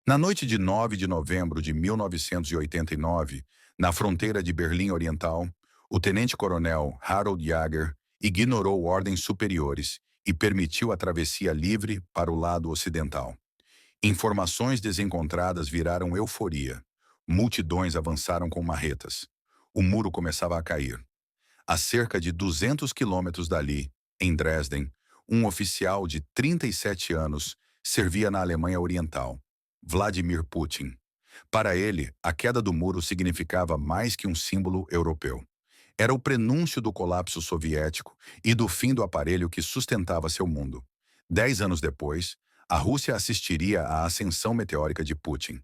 Na noite de 9 de novembro de 1989, na fronteira de Berlim Oriental, o tenente-coronel Harold Jaeger ignorou ordens superiores e permitiu a travessia livre para o lado ocidental. Informações desencontradas viraram euforia. Multidões avançaram com marretas. O muro começava a cair. A cerca de 200 quilômetros dali, em Dresden, um oficial de 37 anos servia na Alemanha Oriental, Vladimir Putin. Para ele, a queda do muro significava mais que um símbolo europeu. Era o prenúncio do colapso soviético e do fim do aparelho que sustentava seu mundo. 10 anos depois, a Rússia assistiria à ascensão meteórica de Putin,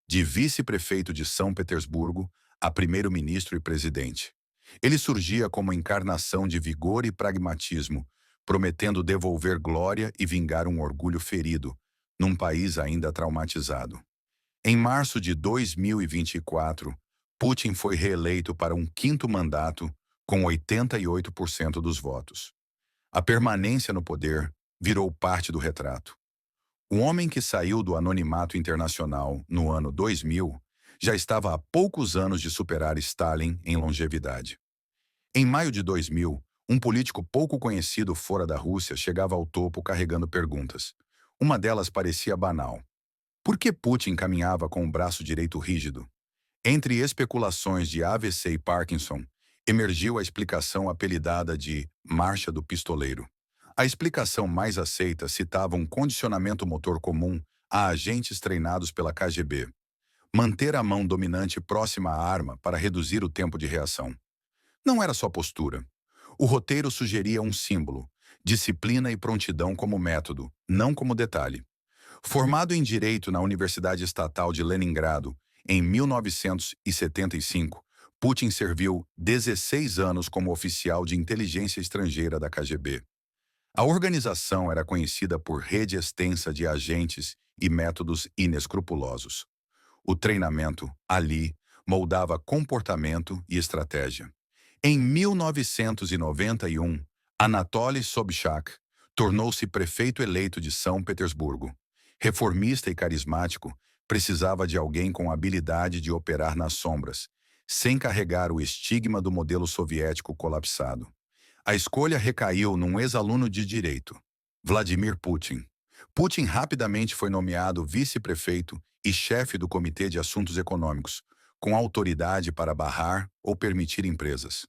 de vice-prefeito de São Petersburgo a primeiro-ministro e presidente. Ele surgia como encarnação de vigor e pragmatismo, prometendo devolver glória e vingar um orgulho ferido, num país ainda traumatizado. Em março de 2024, Putin foi reeleito para um quinto mandato com 88% dos votos. A permanência no poder virou parte do retrato. O homem que saiu do anonimato internacional no ano 2000 já estava há poucos anos de superar Stalin em longevidade. Em maio de 2000, um político pouco conhecido fora da Rússia chegava ao topo carregando perguntas. Uma delas parecia banal. Por que Putin caminhava com o braço direito rígido? Entre especulações de AVC e Parkinson, emergiu a explicação apelidada de Marcha do Pistoleiro. A explicação mais aceita citava um condicionamento motor comum a agentes treinados pela KGB. Manter a mão dominante próxima à arma para reduzir o tempo de reação. Não era só postura. O roteiro sugeria um símbolo, disciplina e prontidão como método, não como detalhe. Formado em Direito na Universidade Estatal de Leningrado em 1975, Putin serviu 16 anos como oficial de inteligência estrangeira da KGB. A organização era conhecida por rede extensa de agentes e métodos inescrupulosos. O treinamento, ali, moldava comportamento e estratégia. Em 1991, Anatoly Sobchak tornou-se prefeito eleito de São Petersburgo. Reformista e carismático, precisava de alguém com habilidade de operar nas sombras, sem carregar o estigma do modelo soviético colapsado. A escolha recaiu num ex-aluno de direito, Vladimir Putin. Putin rapidamente foi nomeado vice-prefeito e chefe do Comitê de Assuntos Econômicos, com autoridade para barrar ou permitir empresas.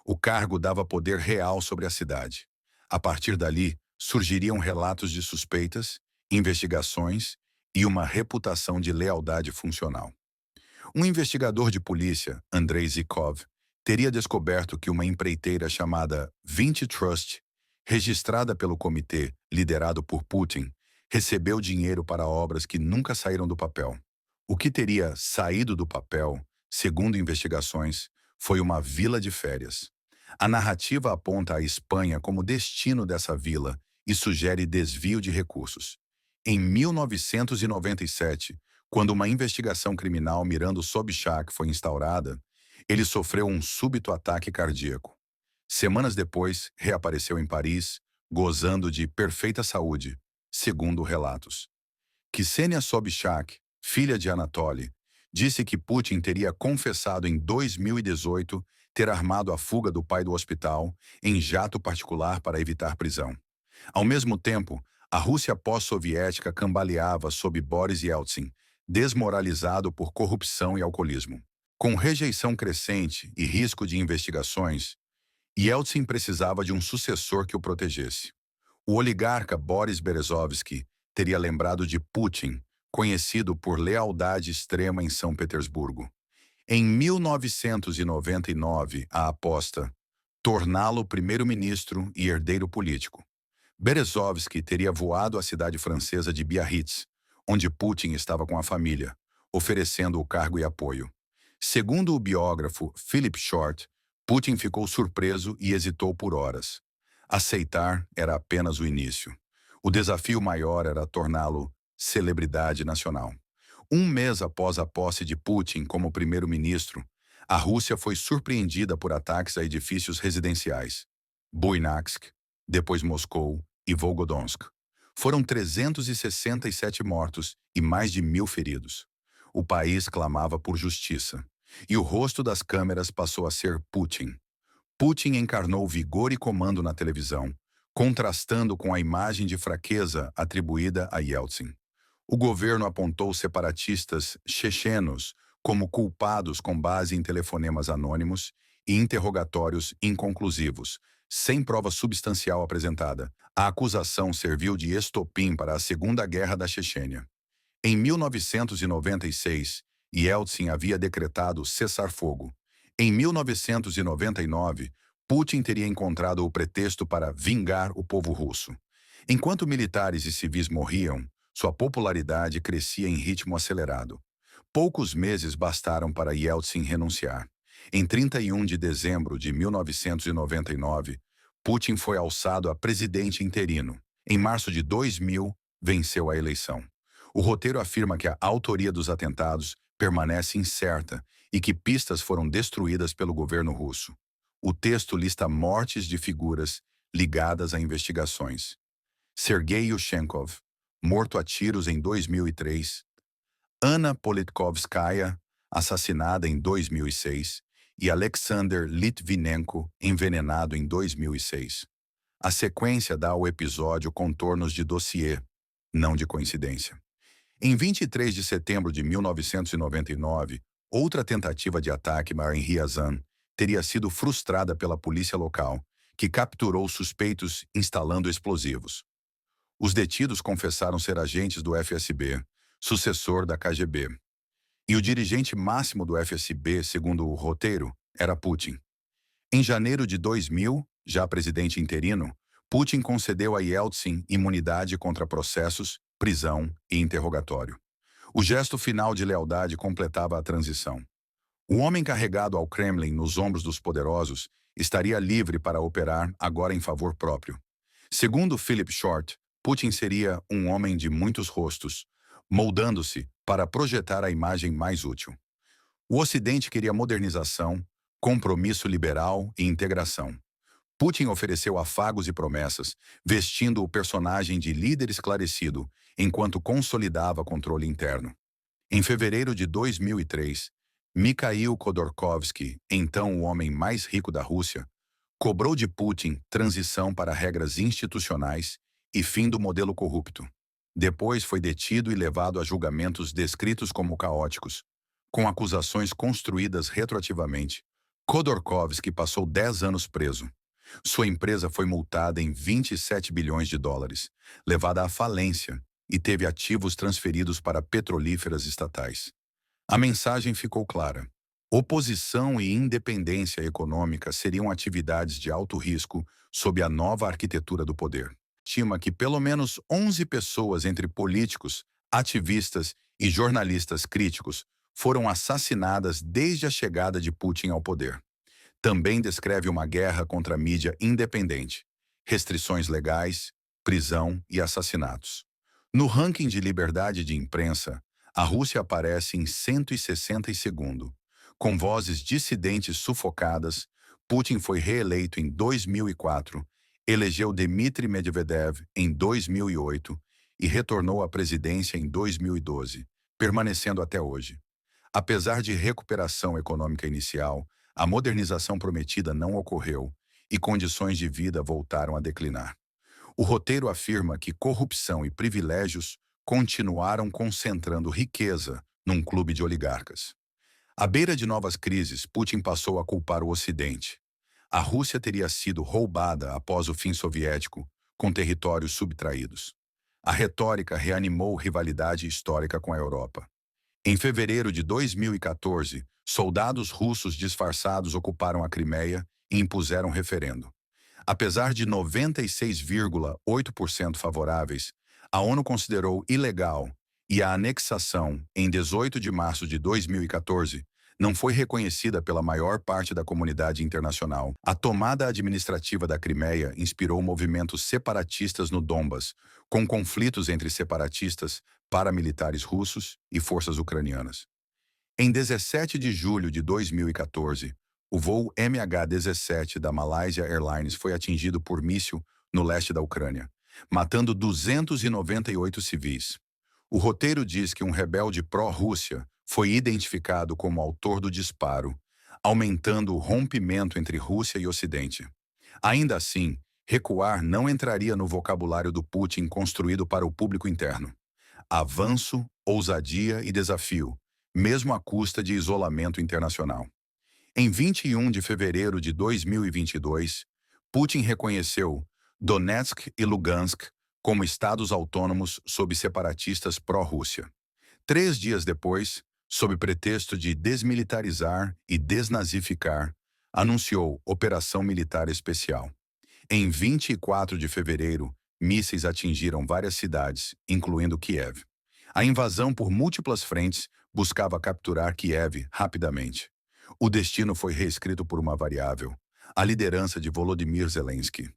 O cargo dava poder real sobre a cidade. A partir dali, surgiriam relatos de suspeitas, investigações e uma reputação de lealdade funcional. Um investigador de polícia, Andrei Zhikov, teria descoberto que uma empreiteira chamada Vinci Trust, registrada pelo comitê liderado por Putin, recebeu dinheiro para obras que nunca saíram do papel. O que teria saído do papel, segundo investigações, foi uma vila de férias. A narrativa aponta a Espanha como destino dessa vila e sugere desvio de recursos. Em 1997, quando uma investigação criminal mirando Sobchak foi instaurada, ele sofreu um súbito ataque cardíaco. Semanas depois, reapareceu em Paris, gozando de perfeita saúde, segundo relatos. Ksenia Sobchak, filha de Anatoly, disse que Putin teria confessado em 2018 ter armado a fuga do pai do hospital em jato particular para evitar prisão. Ao mesmo tempo, a Rússia pós-soviética cambaleava sob Boris Yeltsin, desmoralizado por corrupção e alcoolismo. Com rejeição crescente e risco de investigações, Yeltsin precisava de um sucessor que o protegesse. O oligarca Boris Berezovsky teria lembrado de Putin, conhecido por lealdade extrema em São Petersburgo. Em 1999, a aposta, torná-lo primeiro-ministro e herdeiro político. Berezovsky teria voado à cidade francesa de Biarritz, onde Putin estava com a família, oferecendo o cargo e apoio. Segundo o biógrafo Philip Short, Putin ficou surpreso e hesitou por horas. Aceitar era apenas o início. O desafio maior era torná-lo celebridade nacional. Um mês após a posse de Putin como primeiro-ministro, a Rússia foi surpreendida por ataques a edifícios residenciais. Buynaksk, depois Moscou e Volgodonsk. Foram 367 mortos e mais de 1.000 feridos. O país clamava por justiça. E o rosto das câmeras passou a ser Putin. Putin encarnou vigor e comando na televisão, contrastando com a imagem de fraqueza atribuída a Yeltsin. O governo apontou separatistas chechenos como culpados com base em telefonemas anônimos e interrogatórios inconclusivos, sem prova substancial apresentada. A acusação serviu de estopim para a Segunda Guerra da Chechênia. Em 1996, Yeltsin havia decretado cessar-fogo. Em 1999, Putin teria encontrado o pretexto para vingar o povo russo. Enquanto militares e civis morriam, sua popularidade crescia em ritmo acelerado. Poucos meses bastaram para Yeltsin renunciar. Em 31 de dezembro de 1999, Putin foi alçado a presidente interino. Em março de 2000, venceu a eleição. O roteiro afirma que a autoria dos atentados permanece incerta e que pistas foram destruídas pelo governo russo. O texto lista mortes de figuras ligadas a investigações. Sergei Yushchenkov, morto a tiros em 2003. Anna Politkovskaya, assassinada em 2006. E Alexander Litvinenko, envenenado em 2006. A sequência dá ao episódio contornos de dossiê, não de coincidência. Em 23 de setembro de 1999, outra tentativa de ataque em Ryazan teria sido frustrada pela polícia local, que capturou suspeitos instalando explosivos. Os detidos confessaram ser agentes do FSB, sucessor da KGB. E o dirigente máximo do FSB, segundo o roteiro, era Putin. Em janeiro de 2000, já presidente interino, Putin concedeu a Yeltsin imunidade contra processos, prisão e interrogatório. O gesto final de lealdade completava a transição. O homem carregado ao Kremlin nos ombros dos poderosos estaria livre para operar agora em favor próprio. Segundo Philip Short, Putin seria um homem de muitos rostos, moldando-se para projetar a imagem mais útil. O Ocidente queria modernização, compromisso liberal e integração. Putin ofereceu afagos e promessas, vestindo o personagem de líder esclarecido, enquanto consolidava controle interno. Em fevereiro de 2003, Mikhail Khodorkovsky, então o homem mais rico da Rússia, cobrou de Putin transição para regras institucionais e fim do modelo corrupto. Depois foi detido e levado a julgamentos descritos como caóticos, com acusações construídas retroativamente. Khodorkovsky passou 10 anos preso. Sua empresa foi multada em 27 bilhões de dólares, levada à falência e teve ativos transferidos para petrolíferas estatais. A mensagem ficou clara. Oposição e independência econômica seriam atividades de alto risco sob a nova arquitetura do poder. Estima que pelo menos 11 pessoas entre políticos, ativistas e jornalistas críticos foram assassinadas desde a chegada de Putin ao poder. Também descreve uma guerra contra a mídia independente, restrições legais, prisão e assassinatos. No ranking de liberdade de imprensa, a Rússia aparece em 162º. Com vozes dissidentes sufocadas, Putin foi reeleito em 2004, elegeu Dmitry Medvedev em 2008 e retornou à presidência em 2012, permanecendo até hoje. Apesar de recuperação econômica inicial, a modernização prometida não ocorreu e condições de vida voltaram a declinar. O roteiro afirma que corrupção e privilégios continuaram concentrando riqueza num clube de oligarcas. À beira de novas crises, Putin passou a culpar o Ocidente. A Rússia teria sido roubada após o fim soviético, com territórios subtraídos. A retórica reanimou rivalidade histórica com a Europa. Em fevereiro de 2014, soldados russos disfarçados ocuparam a Crimeia e impuseram referendo. Apesar de 96,8% favoráveis, a ONU considerou ilegal e a anexação, em 18 de março de 2014, não foi reconhecida pela maior parte da comunidade internacional. A tomada administrativa da Crimeia inspirou movimentos separatistas no Donbas, com conflitos entre separatistas, paramilitares russos e forças ucranianas. Em 17 de julho de 2014, o voo MH17 da Malaysia Airlines foi atingido por míssil no leste da Ucrânia. matando 298 civis. O roteiro diz que um rebelde pró-Rússia foi identificado como autor do disparo, aumentando o rompimento entre Rússia e Ocidente. Ainda assim, recuar não entraria no vocabulário do Putin construído para o público interno. Avanço, ousadia e desafio, mesmo à custa de isolamento internacional. Em 21 de fevereiro de 2022, Putin reconheceu Donetsk e Lugansk como estados autônomos sob separatistas pró-Rússia. 3 dias depois, sob pretexto de desmilitarizar e desnazificar, anunciou Operação Militar Especial. Em 24 de fevereiro, mísseis atingiram várias cidades, incluindo Kiev. A invasão por múltiplas frentes buscava capturar Kiev rapidamente. O destino foi reescrito por uma variável: a liderança de Volodymyr Zelensky.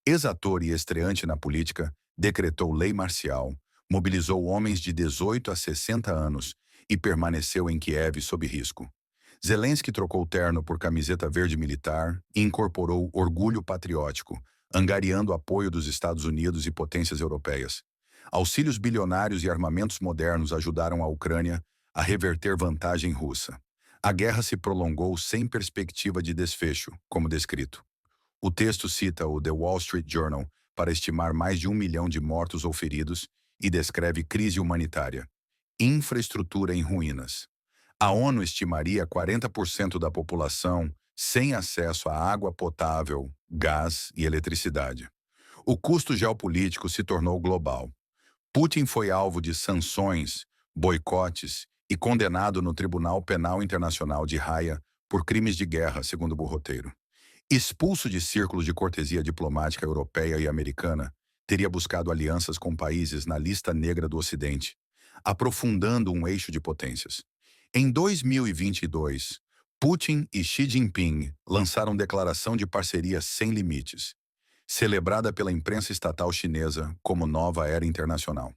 Ex-ator e estreante na política, decretou lei marcial, mobilizou homens de 18 a 60 anos e permaneceu em Kiev sob risco. Zelensky trocou terno por camiseta verde militar e incorporou orgulho patriótico, angariando apoio dos Estados Unidos e potências europeias. Auxílios bilionários e armamentos modernos ajudaram a Ucrânia a reverter vantagem russa. A guerra se prolongou sem perspectiva de desfecho, como descrito. O texto cita o The Wall Street Journal para estimar mais de 1 milhão de mortos ou feridos e descreve crise humanitária. Infraestrutura em ruínas. A ONU estimaria 40% da população sem acesso à água potável, gás e eletricidade. O custo geopolítico se tornou global. Putin foi alvo de sanções, boicotes e condenado no Tribunal Penal Internacional de Haia por crimes de guerra, segundo o roteiro. Expulso de círculos de cortesia diplomática europeia e americana, teria buscado alianças com países na lista negra do Ocidente, aprofundando um eixo de potências. Em 2022, Putin e Xi Jinping lançaram declaração de parceria sem limites, celebrada pela imprensa estatal chinesa como nova era internacional.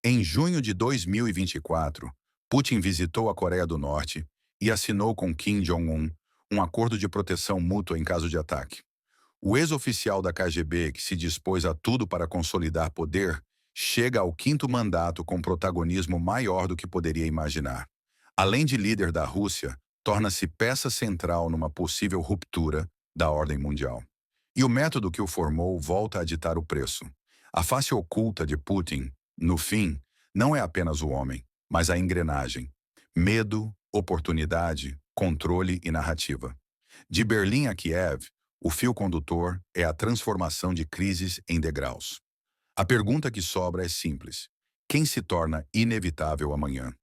Em junho de 2024, Putin visitou a Coreia do Norte e assinou com Kim Jong-un um acordo de proteção mútua em caso de ataque. O ex-oficial da KGB, que se dispôs a tudo para consolidar poder, chega ao 5º mandato com protagonismo maior do que poderia imaginar. Além de líder da Rússia, torna-se peça central numa possível ruptura da ordem mundial. E o método que o formou volta a ditar o preço. A face oculta de Putin, no fim, não é apenas o homem, mas a engrenagem. Medo, oportunidade, controle e narrativa. De Berlim a Kiev, o fio condutor é a transformação de crises em degraus. A pergunta que sobra é simples: quem se torna inevitável amanhã?